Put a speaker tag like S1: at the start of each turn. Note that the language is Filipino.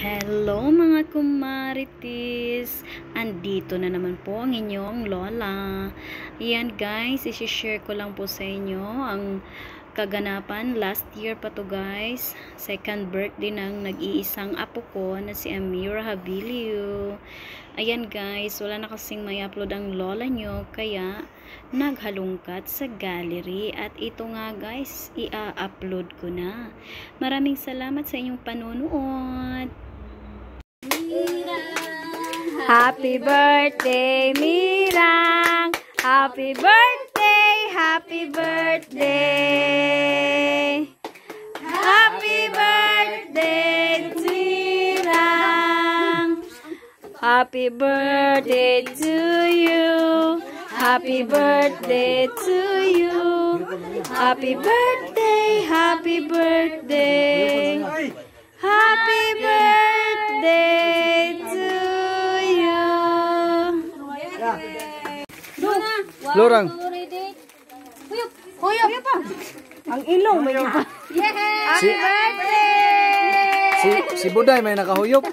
S1: Hello mga kumaritis! Andito na naman po ang inyong lola. Ayan guys, isi-share ko lang po sa inyo ang kaganapan. Last year pa to guys. Second birthday ng nag-iisang apo ko na si Amira Habilio. Ayan guys, wala na kasing may upload ang lola nyo, kaya naghalungkat sa gallery. At ito nga guys, i-upload ko na. Maraming salamat sa inyong panonood. Happy birthday, Mirang! Happy birthday! Happy birthday! Happy birthday, Mirang! Happy birthday to you! Happy birthday to you! Happy birthday! Happy birthday! Happy birthday to you!
S2: Lorang.
S1: Huyop pa. Ang ilong may pa.
S2: Si Buday may nakahuyop.